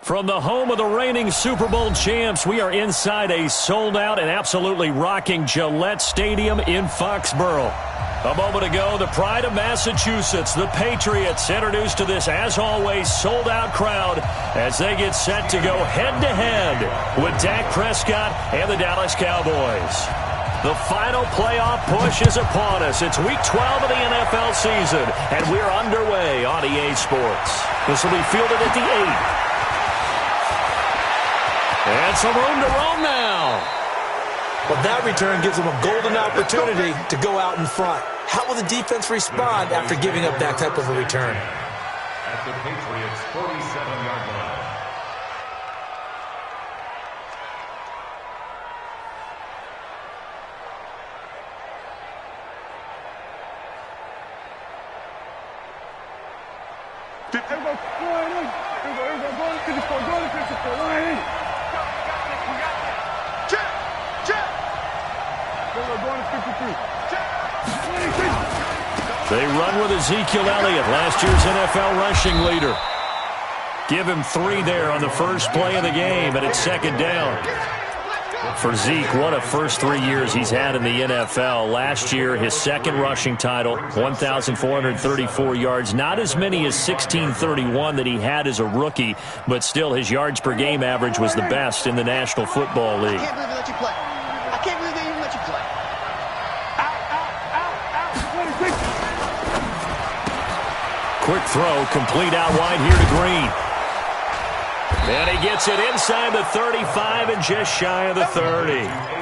From the home of the reigning Super Bowl champs, we are inside a sold-out and absolutely rocking Gillette Stadium in Foxborough. A moment ago, the pride of Massachusetts, the Patriots, introduced to this, as always, sold-out crowd as they get set to go head-to-head with Dak Prescott and the Dallas Cowboys. The final playoff push is upon us. It's Week 12 of the NFL season, and we're underway on EA Sports. This will be fielded at the 8. And some room to roam now. Well, that return gives them a golden opportunity to go out in front. How will the defense respond after giving up that type of a return? At the Patriots' 47-yard line. They run with Ezekiel Elliott, last year's NFL rushing leader. Give him 3 there on the first play of the game, and it's second down. For Zeke, what a first 3 years he's had in the NFL. Last year, his second rushing title, 1,434 yards. Not as many as 1,631 that he had as a rookie, but still his yards per game average was the best in the National Football League. I can't believe they let you play. I can't believe they even let you play. Quick throw, complete out wide here to Green. And he gets it inside the 35 and just shy of the 30.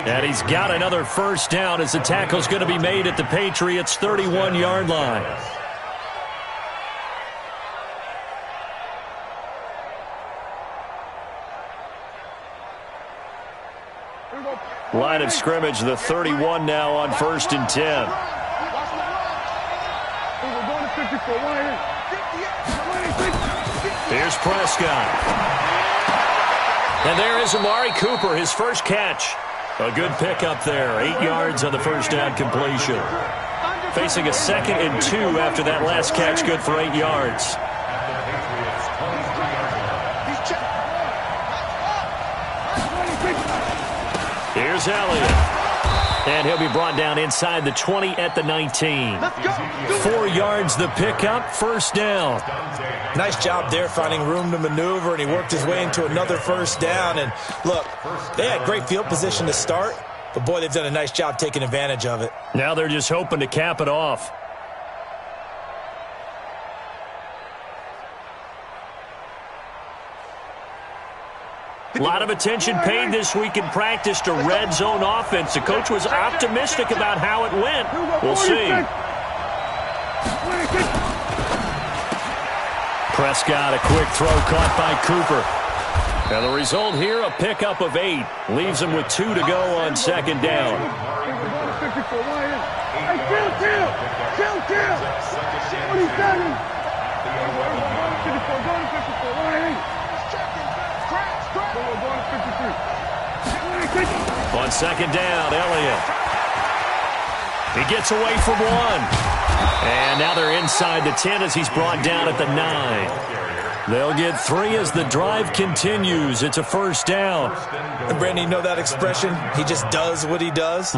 And he's got another first down as the tackle's going to be made at the Patriots' 31-yard line. Line of scrimmage, the 31 now on 1st and 10. Here's Prescott. And there is Amari Cooper, his first catch. A good pickup there, 8 yards on the first down completion. Facing a 2nd and 2 after that last catch, good for 8 yards. Here's Elliott. And he'll be brought down inside the 20 at the 19. 4 yards the pickup, first down. Nice job there finding room to maneuver, and he worked his way into another first down. And look, they had great field position to start, but boy, they've done a nice job taking advantage of it. Now they're just hoping to cap it off. A lot of attention paid this week in practice to red zone offense. The coach was optimistic about how it went. We'll see. Prescott, a quick throw caught by Cooper. And the result here, a pickup of 8. Leaves him with 2 to go on second down. On second down, Elliott. He gets away from 1. And now they're inside the 10 as he's brought down at the 9. They'll get 3 as the drive continues. It's a first down. And Brandon, you know that expression? He just does what he does?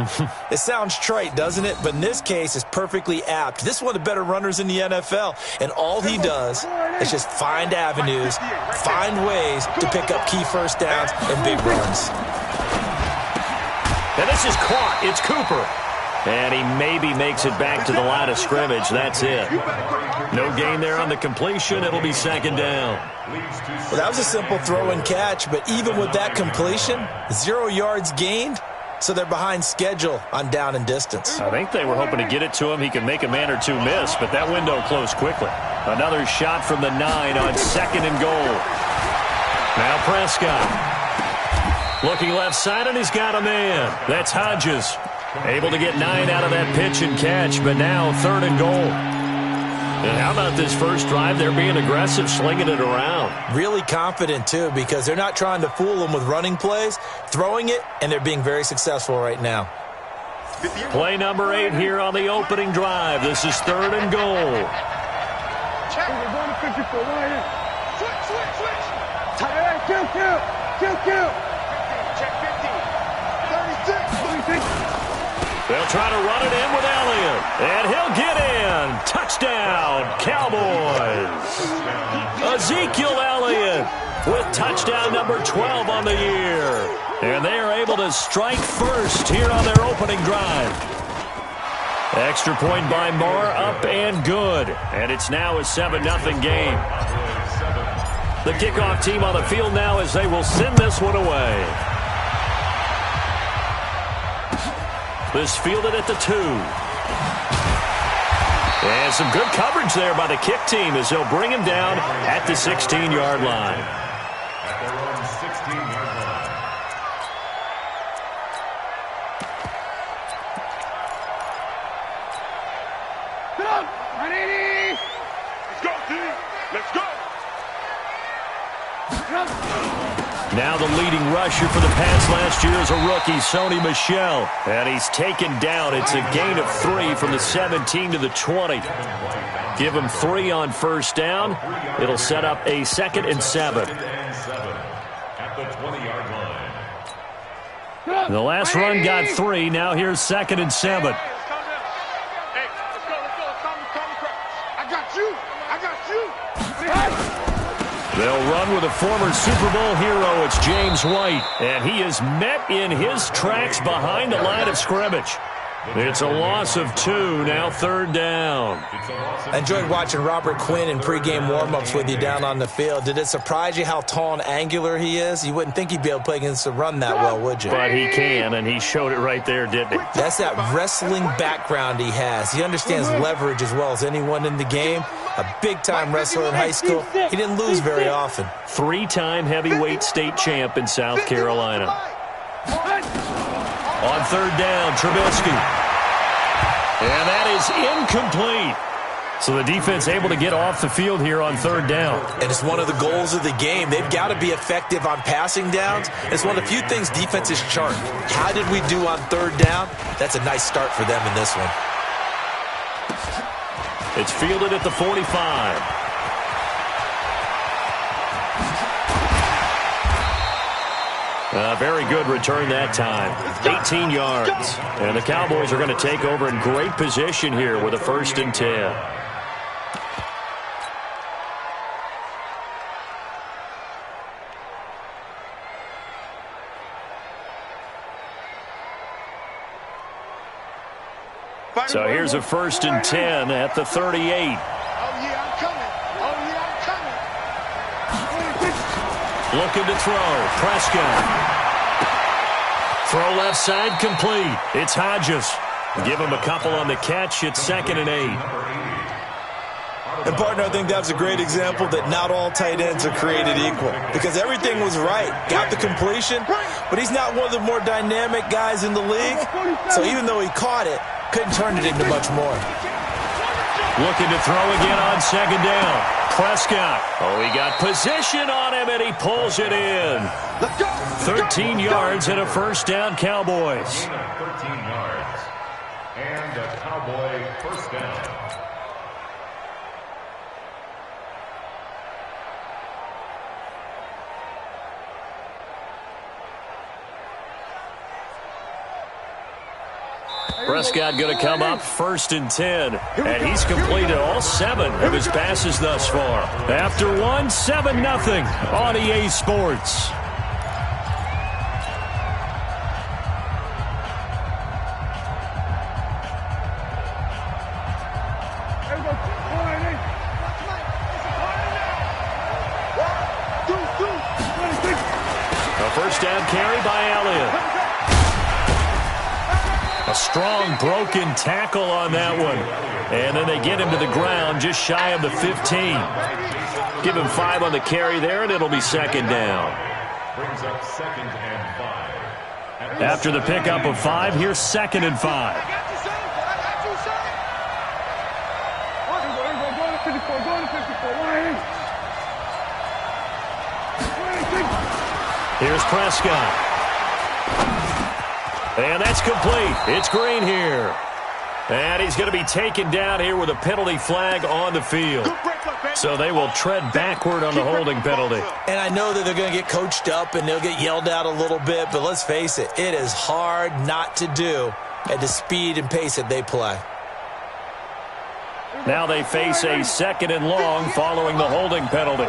It sounds trite, doesn't it? But in this case, it's perfectly apt. This is one of the better runners in the NFL. And all he does is just find avenues, find ways to pick up key first downs and big runs. And this is caught. It's Cooper. And he maybe makes it back to the line of scrimmage. That's it. No gain there on the completion. It'll be second down. Well, that was a simple throw and catch, but even with that completion, 0 yards gained, so they're behind schedule on down and distance. I think they were hoping to get it to him. He could make a man or 2 miss, but that window closed quickly. Another shot from the 9 on 2nd and goal. Now Prescott. Looking left side, and he's got a man. That's Hodges. Able to get 9 out of that pitch and catch, but now 3rd and goal. And how about this first drive? They're being aggressive, slinging it around. Really confident, too, because they're not trying to fool them with running plays, throwing it, and they're being very successful right now. Play number 8 here on the opening drive. This is 3rd and goal. They'll try to run it in with Elliott, and he'll get in. Touchdown, Cowboys. Ezekiel Elliott with touchdown number 12 on the year. And they are able to strike first here on their opening drive. Extra point by Moore, up and good. And it's now a 7-0 game. The kickoff team on the field now as they will send this one away. This fielded at the 2. And some good coverage there by the kick team as they'll bring him down at the 16-yard line. At their own 16-yard line. Get up! Ready? Let's go, team! Let's go! Now the leading rusher for the Pats last year is a rookie, Sony Michel. And he's taken down. It's a gain of 3 from the 17 to the 20. Give him 3 on first down. It'll set up a 2nd and 7. At the 20-yard line. The last run got 3. Now here's 2nd and 7. Hey, let's go. I got you. They'll run with a former Super Bowl hero. It's James White. And he is met in his tracks behind the line of scrimmage. It's a loss of 2. Now 3rd down. I enjoyed watching Robert Quinn in pregame warm-ups with you down on the field. Did it surprise you how tall and angular he is? You wouldn't think he'd be able to play against the run that well, would you? But he can, and he showed it right there, didn't he? That's that wrestling background he has. He understands leverage as well as anyone in the game. A big-time wrestler in high school. He didn't lose very often. 3-time heavyweight state champ in South Carolina. On 3rd down, Trubisky. And that is incomplete. So the defense able to get off the field here on 3rd down. And it's one of the goals of the game. They've got to be effective on passing downs. It's one of the few things defenses chart. How did we do on 3rd down? That's a nice start for them in this one. It's fielded at the 45. Very good return that time. 18 yards. And the Cowboys are going to take over in great position here with a 1st and 10. So here's a 1st and 10 at the 38. Oh, yeah, I'm coming. Looking to throw. Prescott. Throw left side complete. It's Hodges. Give him a couple on the catch. It's 2nd and 8. And, partner, I think that's a great example that not all tight ends are created equal. Because everything was right. Got the completion, but he's not one of the more dynamic guys in the league. So even though he caught it, couldn't turn it into much more. Looking to throw again on 2nd down. Prescott. Oh, he got position on him, and he pulls it in. 13 yards and a 1st down, Cowboys. 13 yards. And a Cowboy 1st down. Prescott going to come up 1st and 10. And he's completed all 7 of his passes thus far. After 1, 7-0 on EA Sports. A 1st down carry by Elliott. A strong broken tackle on that one. And then they get him to the ground just shy of the 15. Give him 5 on the carry there, and it'll be 2nd down. Brings up 2nd and 5. After the pickup of 5, here's 2nd and 5. Here's Prescott. And that's complete. It's Green here. And he's going to be taken down here with a penalty flag on the field. Good break up, So they will tread backward on the holding penalty. And I know that they're going to get coached up and they'll get yelled at a little bit, but let's face it, it is hard not to do at the speed and pace that they play. Now they face a 2nd and long following the holding penalty.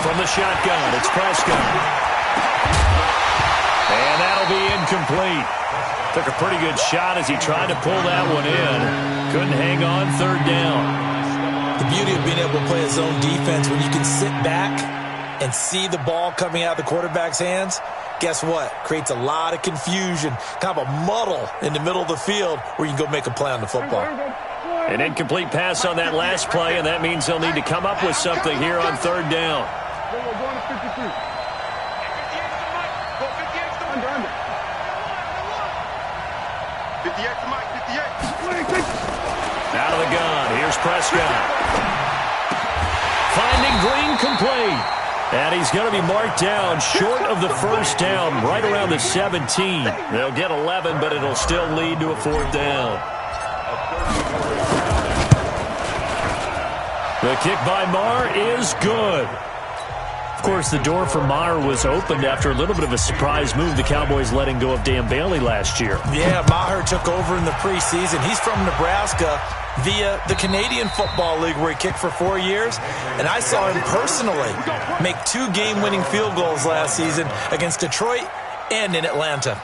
From the shotgun, it's Prescott. And that'll be incomplete. Took a pretty good shot as he tried to pull that one in. Couldn't hang on 3rd down. The beauty of being able to play a zone defense when you can sit back and see the ball coming out of the quarterback's hands, guess what? Creates a lot of confusion, kind of a muddle in the middle of the field where you can go make a play on the football. An incomplete pass on that last play, and that means they'll need to come up with something here on 3rd down. Out of the gun, here's Prescott. Finding Green complete. And he's going to be marked down short of the 1st down, right around the 17. They'll get 11, but it'll still lead to a 4th down. The kick by Maher is good. Of course, the door for Maher was opened after a little bit of a surprise move, the Cowboys letting go of Dan Bailey last year. Yeah, Maher took over in the preseason. He's from Nebraska via the Canadian Football League where he kicked for 4 years. And I saw him personally make 2 game-winning field goals last season against Detroit and in Atlanta.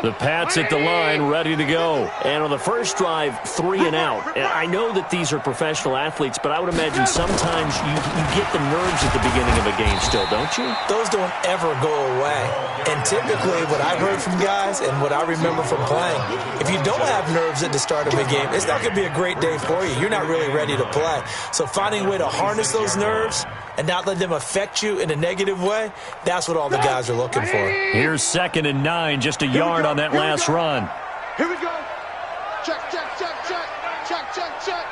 The Pats at the line, ready to go. And on the first drive, 3 and out. And I know that these are professional athletes, but I would imagine sometimes you get the nerves at the beginning of a game still, don't you? Those don't ever go away. And typically what I've heard from guys and what I remember from playing, if you don't have nerves at the start of a game, it's not going to be a great day for you. You're not really ready to play. So finding a way to harness those nerves and not let them affect you in a negative way, that's what all the guys are looking for. Here's 2nd and 9, just a yard on that last run. Here we go. Check, check, check, check. Check, check, check.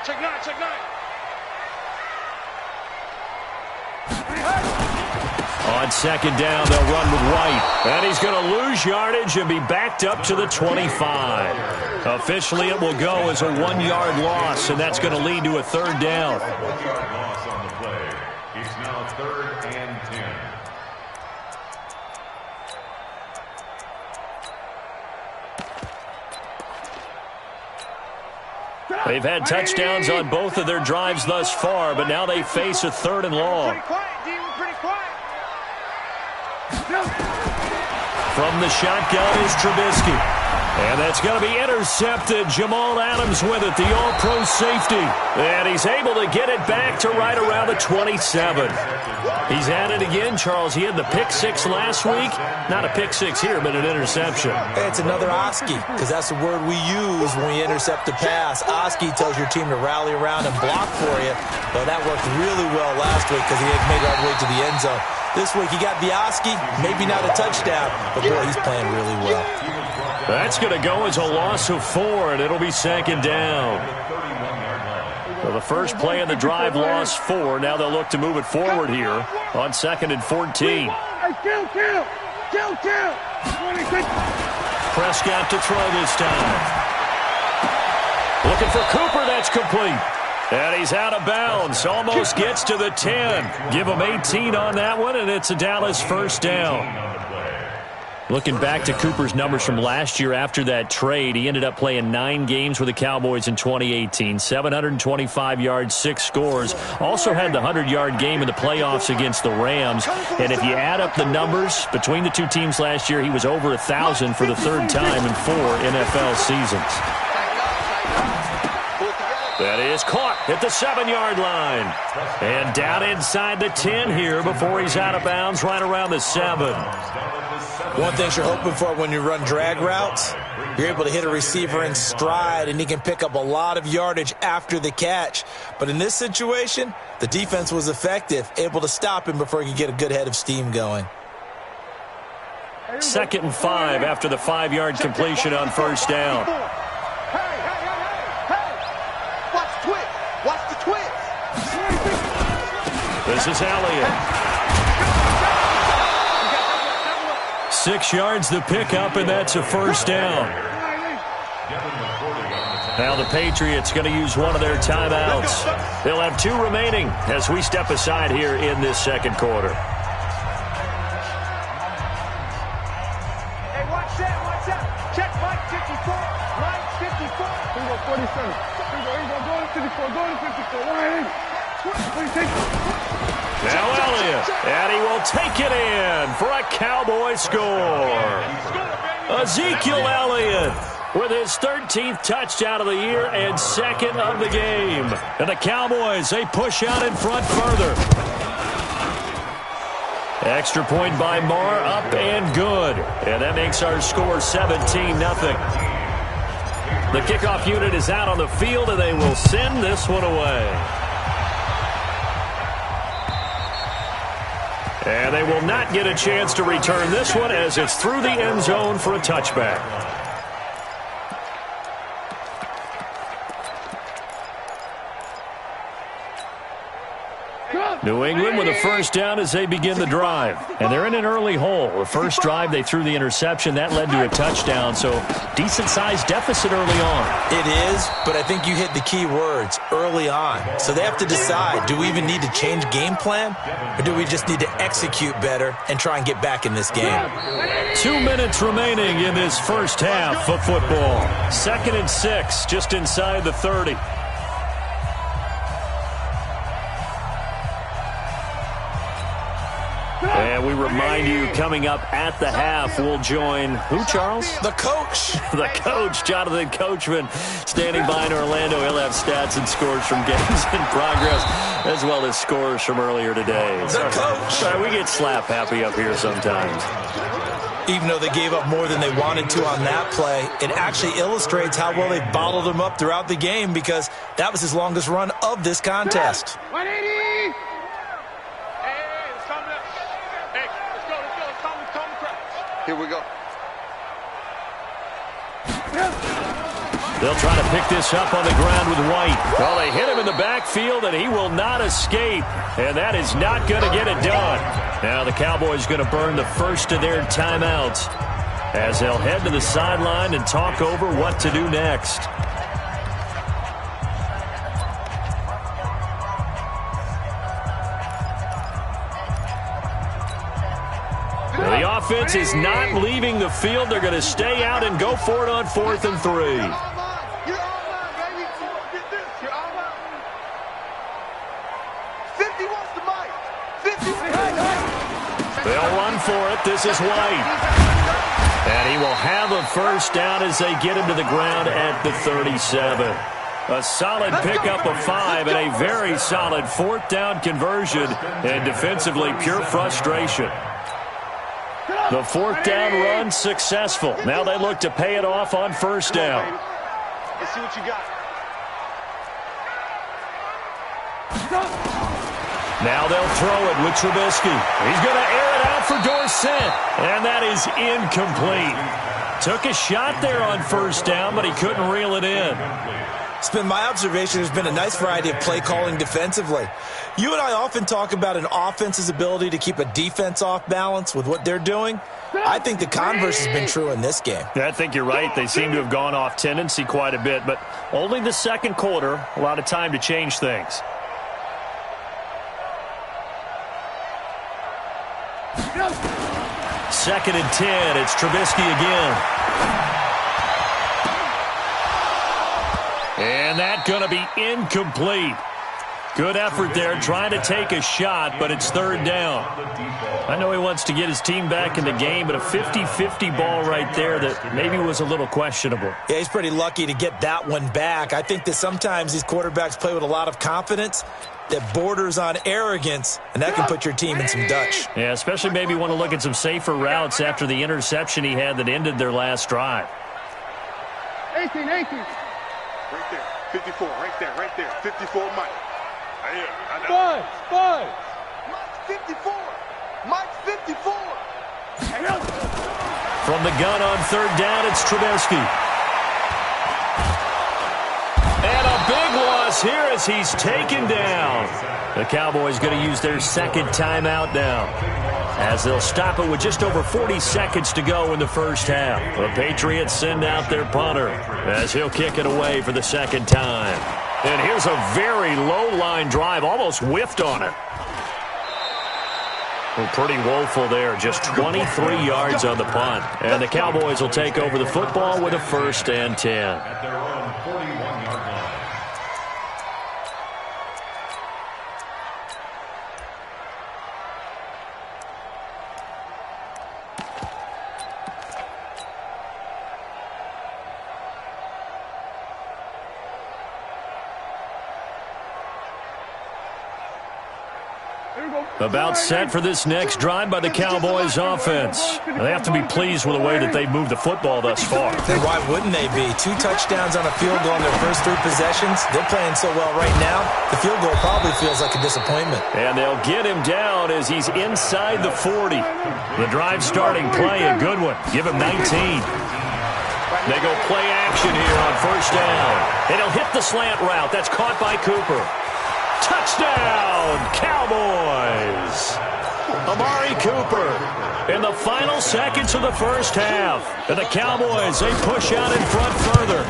Check 9, check 9. On 2nd down, they'll run with White. And he's going to lose yardage and be backed up to the 25. Officially, it will go as a 1-yard loss, and that's going to lead to a 3rd down. 1-yard loss on the play. It's now 3rd and 10. They've had touchdowns on both of their drives thus far, but now they face a 3rd and long. Pretty quiet, D. Pretty quiet. From the shotgun is Trubisky. And that's going to be intercepted. Jamal Adams with it, the all-pro safety. And he's able to get it back to right around the 27. He's at it again, Charles. He had the pick 6 last week. Not a pick 6 here, but an interception. It's another Oski, because that's the word we use when we intercept a pass. Oski tells your team to rally around and block for you. Well, that worked really well last week because he had made it all the way to the end zone. This week he got the Oski, maybe not a touchdown, but boy, he's playing really well. That's going to go as a loss of 4, and it'll be 2nd down. So the first play of the drive lost 4. Now they'll look to move it forward here on 2nd and 14. Prescott to throw this time. Looking for Cooper, that's complete. And he's out of bounds, almost gets to the 10. Give him 18 on that one, and it's a Dallas 1st down. Looking back to Cooper's numbers from last year after that trade, he ended up playing 9 games with the Cowboys in 2018. 725 yards, 6 scores. Also had the 100-yard game in the playoffs against the Rams. And if you add up the numbers between the two teams last year, he was over 1,000 for the 3rd time in 4 NFL seasons. That is caught at the 7-yard line. And down inside the 10 here before he's out of bounds right around the 7. One thing you're hoping for when you run drag routes, you're able to hit a receiver in stride, and he can pick up a lot of yardage after the catch. But in this situation, the defense was effective, able to stop him before he could get a good head of steam going. 2nd and 5 after the 5-yard completion on 1st down. Watch the twist. Watch the twist. This is Elliott. 6 yards the pickup, and that's a first down. Now the Patriots going to use one of their timeouts. They'll have 2 remaining as we step aside here in this second quarter. Hey, watch that, watch that. Check Mike 54. Mike 54. Here we go, 47. Here we go, go to 54, go to 54. Now Elliott, and he will take it in for a Cowboy score. Ezekiel Elliott with his 13th touchdown of the year and 2nd of the game. And the Cowboys, they push out in front further. Extra point by Marr, up and good. And that makes our score 17-0. The kickoff unit is out on the field, and they will send this one away. And they will not get a chance to return this one as it's through the end zone for a touchback. New England with a first down as they begin the drive. And they're in an early hole. The first drive, they threw the interception. That led to a touchdown, so decent-sized deficit early on. It is, but I think you hit the key words, early on. So they have to decide, do we even need to change game plan, or do we just need to execute better and try and get back in this game? 2 minutes remaining in this first half of football. 2nd and 6, just inside the 30. And we remind you, coming up at the half, we'll join who, Charles? The coach. The coach, Jonathan Coachman, standing by in Orlando. He'll have stats and scores from games in progress, as well as scores from earlier today. The coach. Sorry, we get slap happy up here sometimes. Even though they gave up more than they wanted to on that play, it actually illustrates how well they bottled them up throughout the game, because that was his longest run of this contest. 180. Here we go. They'll try to pick this up on the ground with White. Well, they hit him in the backfield, and he will not escape. And that is not going to get it done. Now the Cowboys going to burn the first of their timeouts as they'll head to the sideline and talk over what to do next. The offense is not leaving the field. They're going to stay out and go for it on 4th and 3. They'll run for it. This is White. And he will have a first down as they get him to the ground at the 37. A solid pickup of 5 and a very solid 4th down conversion. And defensively, pure frustration. The 4th down run successful. Now they look to pay it off on first down. Let's see what you got. Now they'll throw it with Trubisky. He's going to air it out for Dorsett. And that is incomplete. Took a shot there on first down, but he couldn't reel it in. It's been my observation there's been a nice variety of play calling defensively. You and I often talk about an offense's ability to keep a defense off balance with what they're doing. I think the converse has been true in this game. I think you're right. They seem to have gone off tendency quite a bit, but only the second quarter, a lot of time to change things. Second and 10, it's Trubisky again. And that's going to be incomplete. Good effort there, trying to take a shot, but it's 3rd down. I know he wants to get his team back in the game, but a 50-50 ball right there that maybe was a little questionable. Yeah, he's pretty lucky to get that one back. I think that sometimes these quarterbacks play with a lot of confidence that borders on arrogance, and that can put your team in some Dutch. Yeah, especially maybe want to look at some safer routes after the interception he had that ended their last drive. 18. Right there, 54, right there, 54, Mike. Right here. Five. Mike's 54. Mike's 54. From the gun on 3rd down, it's Trubisky. And a big loss loss here as he's taken down. The Cowboys going to use their second timeout now, as they'll stop it with just over 40 seconds to go in the first half. The Patriots send out their punter as he'll kick it away for the second time. And here's a very low-line drive, almost whiffed on it. Well, pretty woeful there, just 23 yards on the punt. And the Cowboys will take over the football with a 1st and 10. At their own 41-yard line. About set for this next drive by the Cowboys offense. They have to be pleased with the way that they've moved the football thus far. Why wouldn't they be? 2 touchdowns on a field goal in their first 3 possessions. They're playing so well right now, the field goal probably feels like a disappointment. And they'll get him down as he's inside the 40. The drive starting play, a good one. Give him 19. They go play action here on 1st down. And he'll hit the slant route. That's caught by Cooper. Touchdown, Cowboys! Amari Cooper in the final seconds of the first half. And the Cowboys, they push out in front further.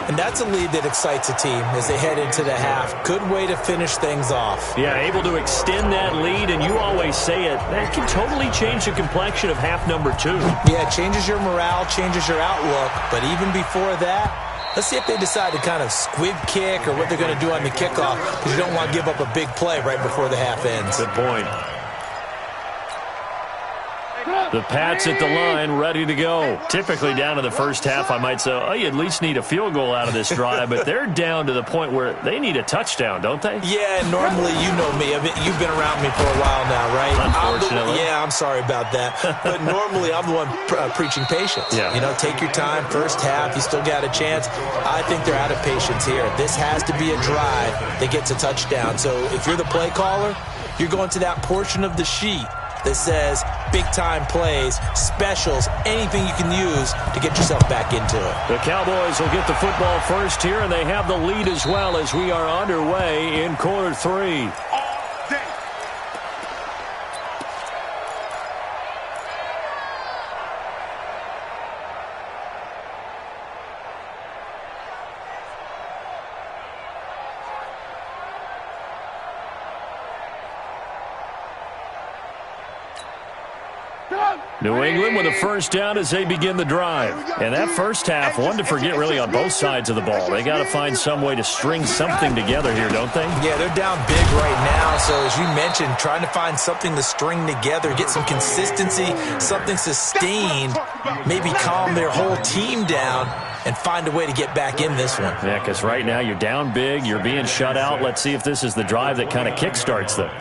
And that's a lead that excites a team as they head into the half. Good way to finish things off. Yeah, able to extend that lead, and you always say it, that can totally change the complexion of half number 2. Yeah, it changes your morale, changes your outlook. But even before that, let's see if they decide to kind of squib kick or what they're going to do on the kickoff, because you don't want to give up a big play right before the half ends. Good point. The Pats at the line, ready to go. Typically down in the first half, I might say, oh, you at least need a field goal out of this drive, but they're down to the point where they need a touchdown, don't they? Yeah, normally, you know me. You've been around me for a while now, right? Unfortunately. I'm sorry about that. But normally, I'm the one preaching patience. Yeah. You know, take your time. First half, you still got a chance. I think they're out of patience here. This has to be a drive that gets a touchdown. So if you're the play caller, you're going to that portion of the sheet that says big-time plays, specials, anything you can use to get yourself back into it. The Cowboys will get the football first here, and they have the lead as well as we are underway in quarter 3. New England with a 1st down as they begin the drive. And that first half, one to forget really on both sides of the ball. They got to find some way to string something together here, don't they? Yeah, they're down big right now. So as you mentioned, trying to find something to string together, get some consistency, something sustained, maybe calm their whole team down and find a way to get back in this one. Yeah, because right now you're down big, you're being shut out. Let's see if this is the drive that kind of kickstarts them.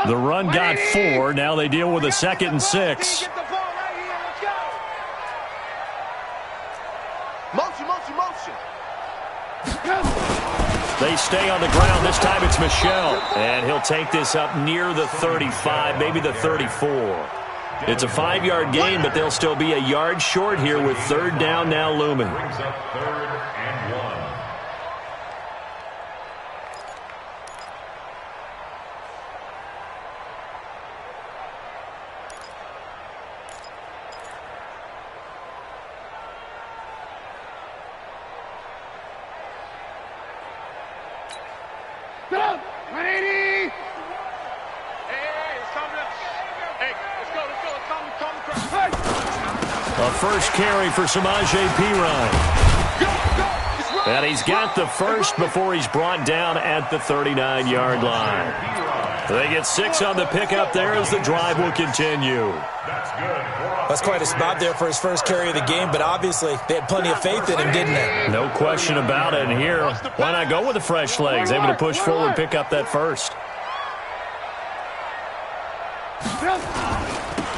The run got 4. Now they deal with a 2nd and 6. They stay on the ground. This time it's Michel. And he'll take this up near the 35, maybe the 34. It's a 5-yard gain, but they'll still be a yard short here with 3rd down now looming. Brings up 3rd and 1. Get up! 180! Hey, it's coming. Hey, let's go. A first carry for Samaje Perine. And he's got the first before he's brought down at the 39-yard line. They get 6 on the pickup there as the drive will continue. That's quite a spot there for his first carry of the game, but obviously they had plenty of faith in him, didn't they? No question about it. And here, why not go with the fresh legs? Able to push forward, pick up that first.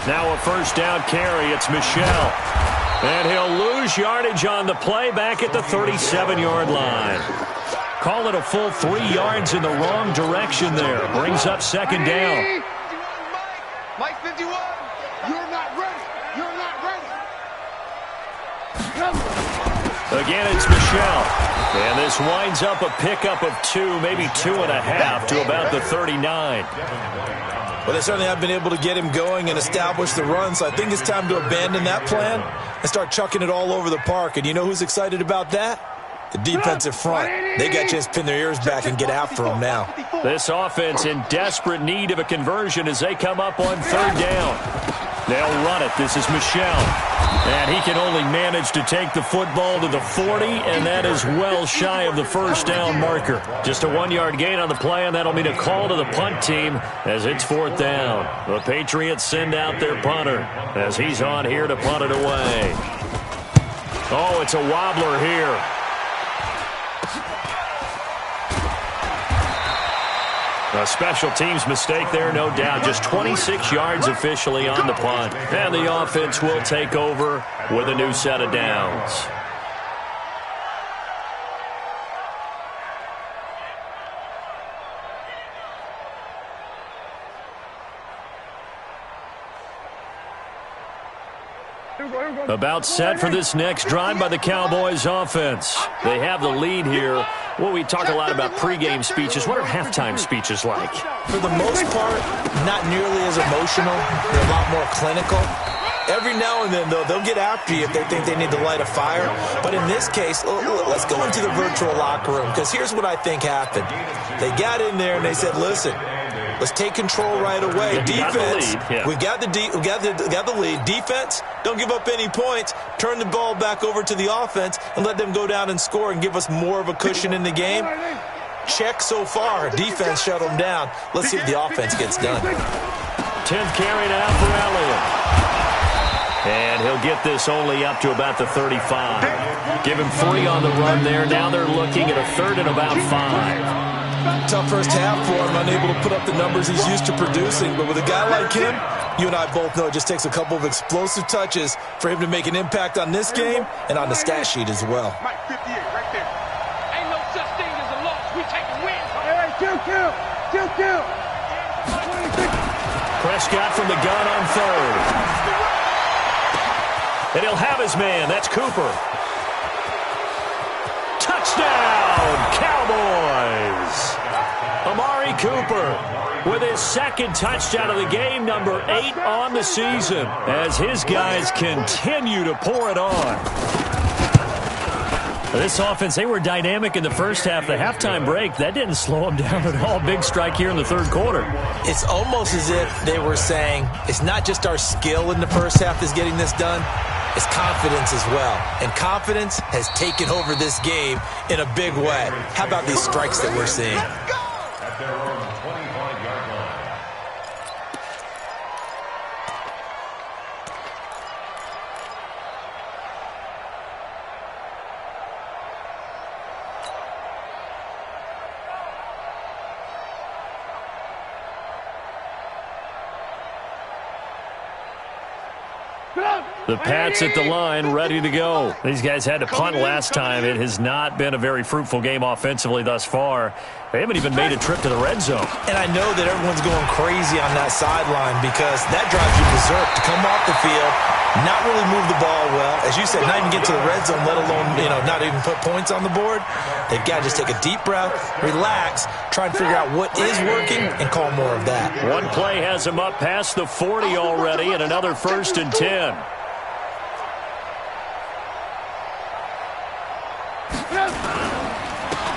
Now a first down carry. It's Michel. And he'll lose yardage on the play back at the 37-yard line. Call it a full 3 yards in the wrong direction there. Brings up 2nd down. Mike 51, you're not ready. You're not ready. Again, it's Michel. And this winds up a pickup of 2, maybe 2.5 to about the 39. Well, they certainly have been able to get him going and establish the run, so I think it's time to abandon that plan and start chucking it all over the park. And you know who's excited about that? The defensive front. They got a chance to pin their ears back and get after him now. This offense in desperate need of a conversion as they come up on 3rd down. They'll run it. This is Michel. And he can only manage to take the football to the 40, and that is well shy of the 1st down marker. Just a 1-yard gain on the play, and that'll mean a call to the punt team as it's 4th down. The Patriots send out their punter as he's on here to punt it away. Oh, it's a wobbler here. A special teams mistake there, no doubt. Just 26 yards officially on the punt. And the offense will take over with a new set of downs. About set for this next drive by the Cowboys offense. They have the lead here. Well, we talk a lot about pregame speeches. What are halftime speeches like? For the most part, not nearly as emotional. They're a lot more clinical. Every now and then, though, they'll get after you if they think they need to light a fire. But in this case, let's go into the virtual locker room, because here's what I think happened. They got in there and they said, listen, let's take control right away. Defense, we've got the lead. Defense, don't give up any points. Turn the ball back over to the offense and let them go down and score and give us more of a cushion in the game. Check so far. Defense shut them down. Let's see if the offense gets done. 10th carry now for Elliott. And he'll get this only up to about the 35. Give him 3 on the run there. Now they're looking at a 3rd and about 5. Tough first half for him, unable to put up the numbers he's used to producing. But with a guy like him, you and I both know it just takes a couple of explosive touches for him to make an impact on this game and on the stat sheet as well. Mike 58 right there. Ain't no such thing as a loss. We take a win. Hey, kill. Prescott from the gun on 3rd. And he'll have his man. That's Cooper. Touchdown, Cowboys! Amari Cooper with his 2nd touchdown of the game, number 8 on the season, as his guys continue to pour it on. This offense, they were dynamic in the first half. The halftime break, that didn't slow them down at all. Big strike here in the 3rd quarter. It's almost as if they were saying, it's not just our skill in the first half that's getting this done, it's confidence as well. And confidence has taken over this game in a big way. How about these strikes that we're seeing? At their own 25-yard line. The Pats at the line, ready to go. These guys had to punt last time. It has not been a very fruitful game offensively thus far. They haven't even made a trip to the red zone. And I know that everyone's going crazy on that sideline because that drives you berserk to come off the field, not really move the ball well. As you said, not even get to the red zone, let alone, not even put points on the board. They've got to just take a deep breath, relax, try and figure out what is working, and call more of that. One play has him up past the 40 already, and another 1st and 10.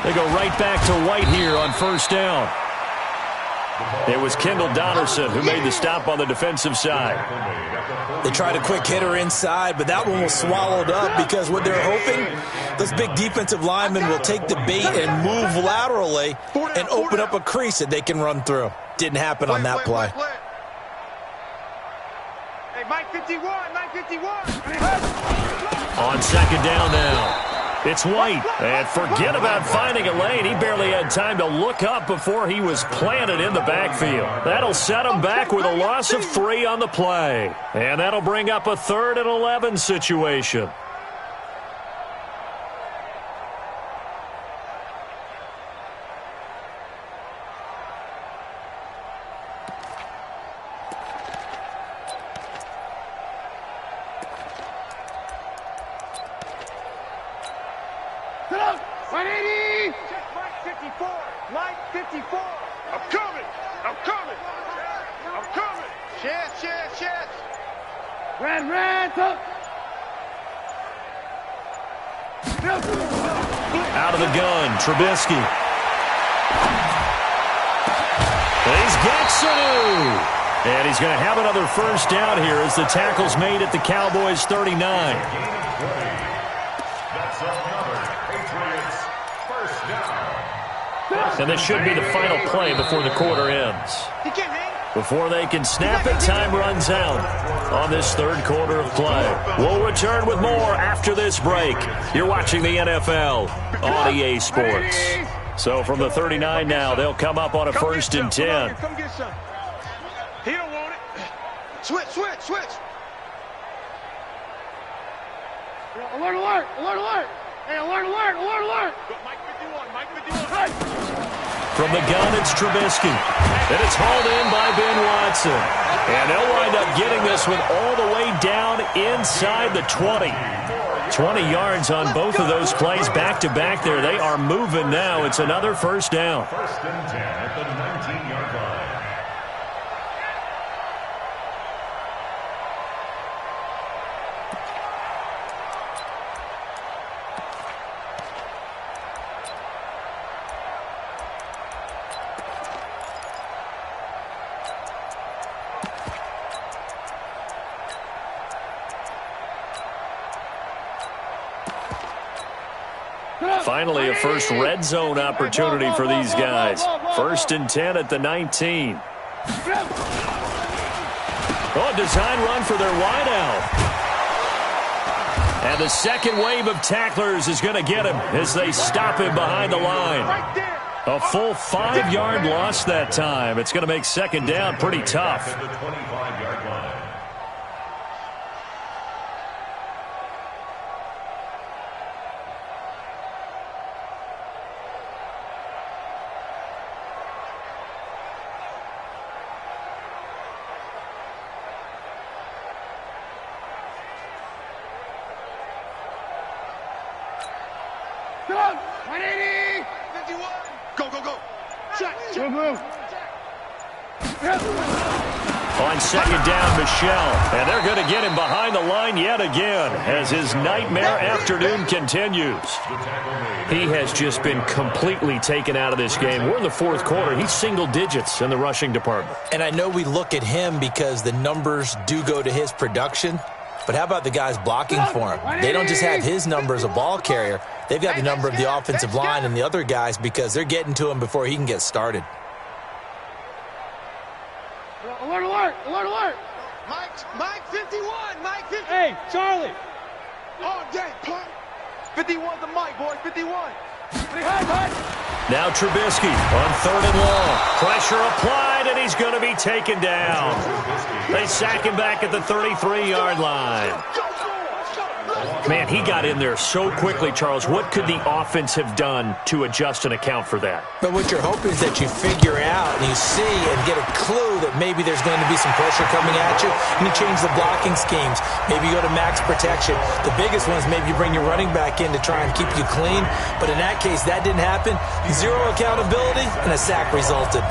They go right back to White here on 1st down. It was Kendall Donnerson who made the stop on the defensive side. They tried a quick hitter inside, but that one was swallowed up because what they're hoping, those big defensive linemen will take the bait and move laterally and open up a crease that they can run through. Didn't happen on that play. Hey, Mike 51. On 2nd down now. It's White, and forget about finding a lane. He barely had time to look up before he was planted in the backfield. That'll set him back with a loss of 3 on the play. And that'll bring up a 3rd and 11 situation. Chest. Red, up. Out of the gun, Trubisky. He's got Sanu. And he's going to have another first down here as the tackle's made at the Cowboys' 39. That's another Patriots first down. And this should be the final play before the quarter ends. Before they can snap it, time runs out on this third quarter of play. We'll return with more after this break. You're watching the NFL on EA Sports. So from the 39 now, they'll come up on a first and 10. Come get some. He don't want it. Switch. Alert. Hey, alert. Mike 51. From the gun, it's Trubisky. And it's hauled in by Ben Watson. And they'll wind up getting this one all the way down inside the 20. 20 yards on both of those plays back-to-back there. They are moving now. It's another first down. First and 10 at the 19-yard line. Finally, a first red zone opportunity for these guys. First and 10 at the 19. Oh, design run for their wideout. And the second wave of tacklers is going to get him as they stop him behind the line. A full 5-yard loss that time. It's going to make second down pretty tough. At the 25-yard line. On second down, Michelle. And they're going to get him behind the line yet again as his nightmare afternoon continues. He has just been completely taken out of this game. We're in the fourth quarter. He's single digits in the rushing department. And I know we look at him because the numbers do go to his production. But how about the guys blocking for him? They don't just have his number as a ball carrier. They've got the number of the offensive line and the other guys because they're getting to him before he can get started. Alert. Mike 51. Hey, Charlie. Oh, dang, punt. 51's the Mike, boy. 51. Now Trubisky on third and long. Pressure applied, and he's going to be taken down. They sack him back at the 33-yard line. Man, he got in there so quickly, Charles. What could the offense have done to adjust and account for that? But what you're hoping is that you figure out and you see and get a clue that maybe there's going to be some pressure coming at you, and you change the blocking schemes. Maybe you go to max protection. The biggest one is maybe you bring your running back in to try and keep you clean. But in that case, that didn't happen. Zero accountability, and a sack resulted.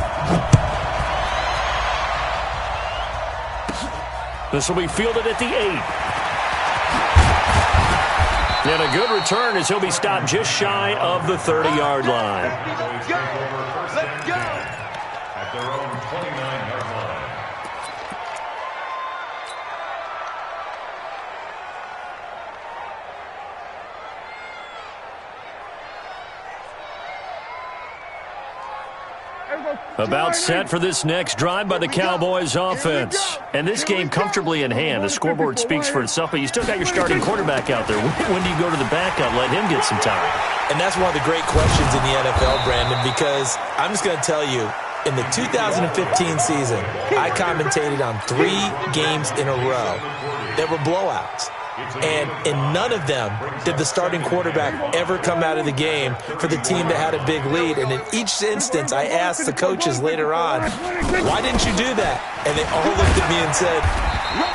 This will be fielded at the 8. And a good return as he'll be stopped just shy of the 30-yard line. Let's go. At their own 29-yard line. About set for this next drive by the Cowboys offense. And this game comfortably in hand. The scoreboard speaks for itself, but you still got your starting quarterback out there. When do you go to the backup, let him get some time? And that's one of the great questions in the NFL, Brandon, because I'm just going to tell you, in the 2015 season, I commentated on 3 games in a row that were blowouts. And in none of them did the starting quarterback ever come out of the game for the team that had a big lead. And in each instance, I asked the coaches later on, why didn't you do that? And they all looked at me and said,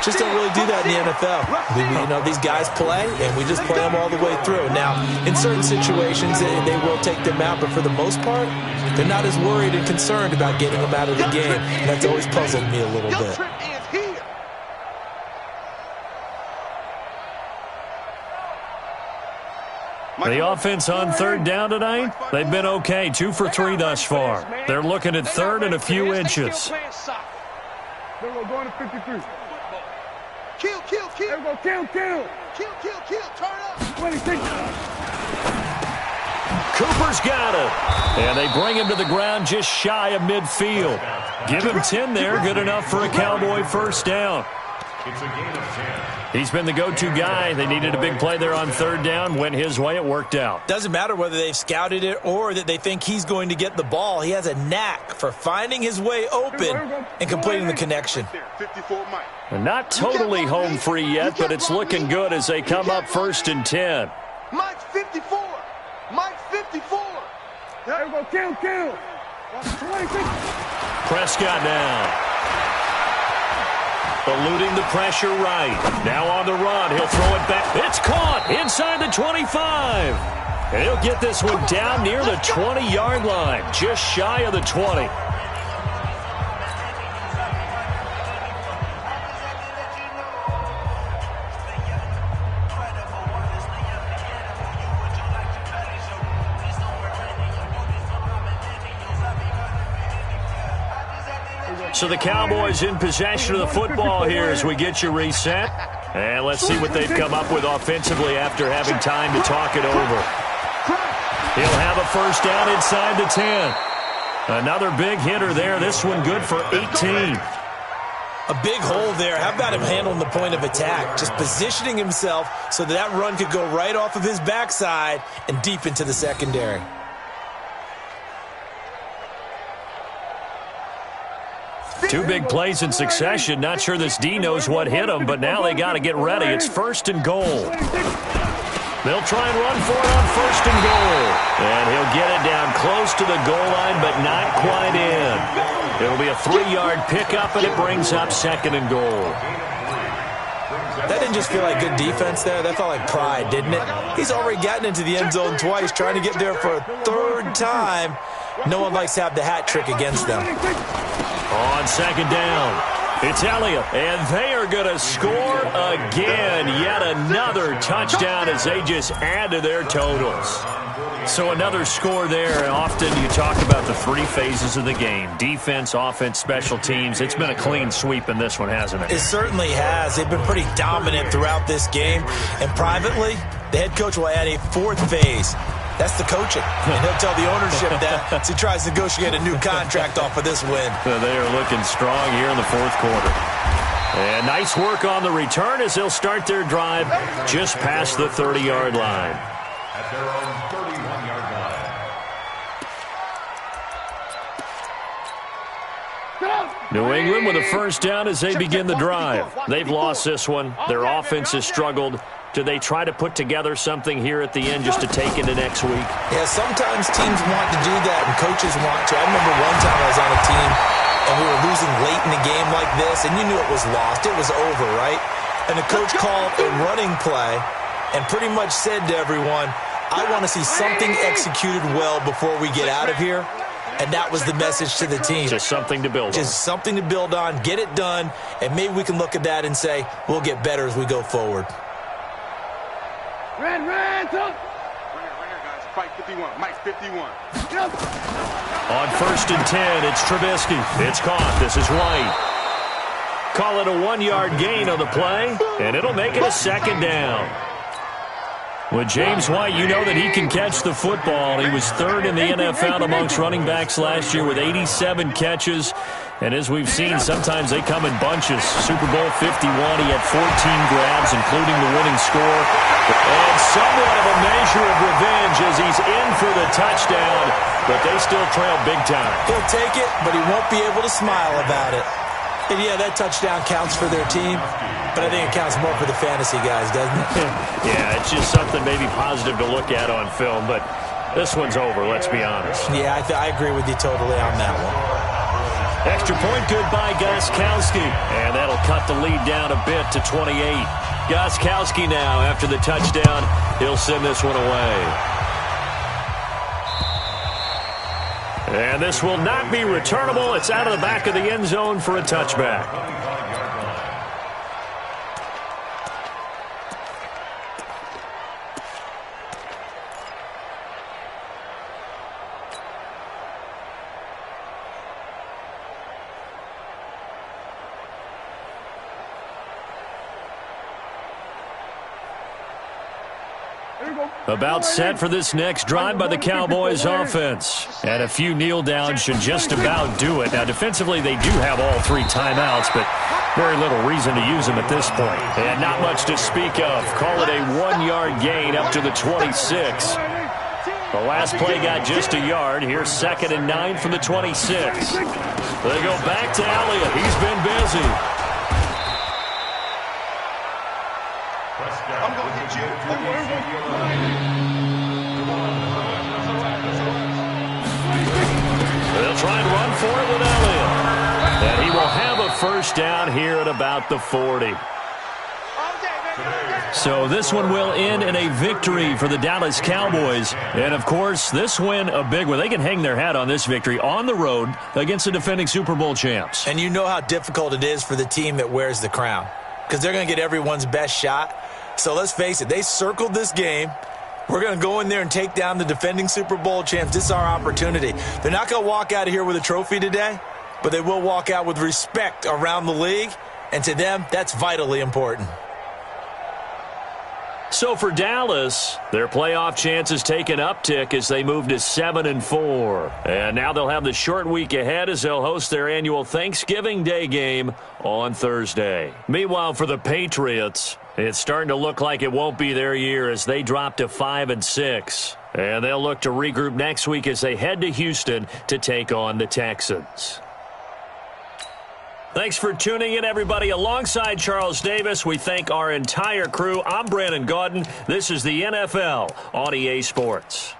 just don't really do that in the NFL. You know, these guys play, and we just play them all the way through. Now, in certain situations, they will take them out, but for the most part, they're not as worried and concerned about getting them out of the game. And that's always puzzled me a little bit. The offense on third down tonight, they've been okay. 2 for 3 thus far. They're looking at third and a few inches. There we go, going to 53. Kill. There we go, kill. Kill, turn up. 26. Cooper's got it. And they bring him to the ground just shy of midfield. Give him 10 there, good enough for a Cowboy first down. It's a gain of 10. He's been the go-to guy. They needed a big play there on third down. Went his way. It worked out. Doesn't matter whether they've scouted it or that they think he's going to get the ball. He has a knack for finding his way open and completing the connection. 54 Mike. And not totally home free yet, but it's looking good as they come up first and 10. Mike 54. Mike 54. There we go, kill. 26. Prescott now. Eluding the pressure right. Now on the run. He'll throw it back. It's caught inside the 25. And he'll get this one down near the 20-yard line. Just shy of the 20. So the Cowboys in possession of the football here as we get you reset. And let's see what they've come up with offensively after having time to talk it over. He'll have a first down inside the 10. Another big hitter there. This one good for 18. A big hole there. How about him handling the point of attack? Just positioning himself so that run could go right off of his backside and deep into the secondary. Two big plays in succession. Not sure this D knows what hit him, but now they got to get ready. It's first and goal. They'll try and run for it on first and goal. And he'll get it down close to the goal line, but not quite in. It'll be a 3-yard pickup, and it brings up second and goal. That didn't just feel like good defense there. That felt like pride, didn't it? He's already gotten into the end zone twice, trying to get there for a third time. No one likes to have the hat trick against them. On second down, it's Elliott, and they are going to score again. Yet another touchdown as they just add to their totals. So another score there. Often you talk about the 3 phases of the game: defense, offense, special teams. It's been a clean sweep in this one, hasn't it? It certainly has. They've been pretty dominant throughout this game. And privately, the head coach will add a 4th phase. That's the coaching. And he'll tell the ownership that as he tries to negotiate a new contract off of this win. They are looking strong here in the 4th quarter. And nice work on the return as they'll start their drive just past the 30-yard line. At their own 31-yard line. New England with a first down as they begin the drive. They've lost this one. Their offense has struggled. Do they try to put together something here at the end just to take into next week? Yeah, sometimes teams want to do that and coaches want to. I remember one time I was on a team and we were losing late in the game like this, and you knew it was lost. It was over, right? And the coach called a running play and pretty much said to everyone, I want to see something executed well before we get out of here. And that was the message to the team. Just something to build on. Just something to build on, get it done, and maybe we can look at that and say, we'll get better as we go forward. Red, up. Right here, guys. Fight 51. Mike 51. On first and 10, it's Trubisky. It's caught. This is White. Call it a 1-yard gain on the play, and it'll make it a second down. With James White, you know that he can catch the football. He was 3rd in the NFL amongst running backs last year with 87 catches. And as we've seen, sometimes they come in bunches. Super Bowl 51, he had 14 grabs, including the winning score. And somewhat of a measure of revenge as he's in for the touchdown, but they still trail big time. He'll take it, but he won't be able to smile about it. And yeah, that touchdown counts for their team, but I think it counts more for the fantasy guys, doesn't it? Yeah, it's just something maybe positive to look at on film, but this one's over, let's be honest. Yeah, I agree with you totally on that one. Extra point good by Gostkowski, and that'll cut the lead down a bit to 28. Gostkowski now, after the touchdown, he'll send this one away. And this will not be returnable. It's out of the back of the end zone for a touchback. About set for this next drive by the Cowboys offense. And a few kneel downs should just about do it. Now, defensively, they do have all 3 timeouts, but very little reason to use them at this point. And not much to speak of. Call it a 1-yard gain up to the 26. The last play got just a yard. Here's 2nd and 9 from the 26. They go back to Elliott. He's been busy. I'm going to hit you. They'll try and run for it with Elliott. And he will have a first down here at about the 40. So this one will end in a victory for the Dallas Cowboys. And, of course, this win, a big one. They can hang their hat on this victory on the road against the defending Super Bowl champs. And you know how difficult it is for the team that wears the crown, because they're going to get everyone's best shot. So let's face it, they circled this game. We're going to go in there and take down the defending Super Bowl champs. This is our opportunity. They're not going to walk out of here with a trophy today, but they will walk out with respect around the league. And to them, that's vitally important. So for Dallas, their playoff chances take an uptick as they move to 7-4. And now they'll have the short week ahead as they'll host their annual Thanksgiving Day game on Thursday. Meanwhile, for the Patriots, it's starting to look like it won't be their year as they drop to 5-6. And they'll look to regroup next week as they head to Houston to take on the Texans. Thanks for tuning in, everybody. Alongside Charles Davis, we thank our entire crew. I'm Brandon Gaudin. This is the NFL on EA Sports.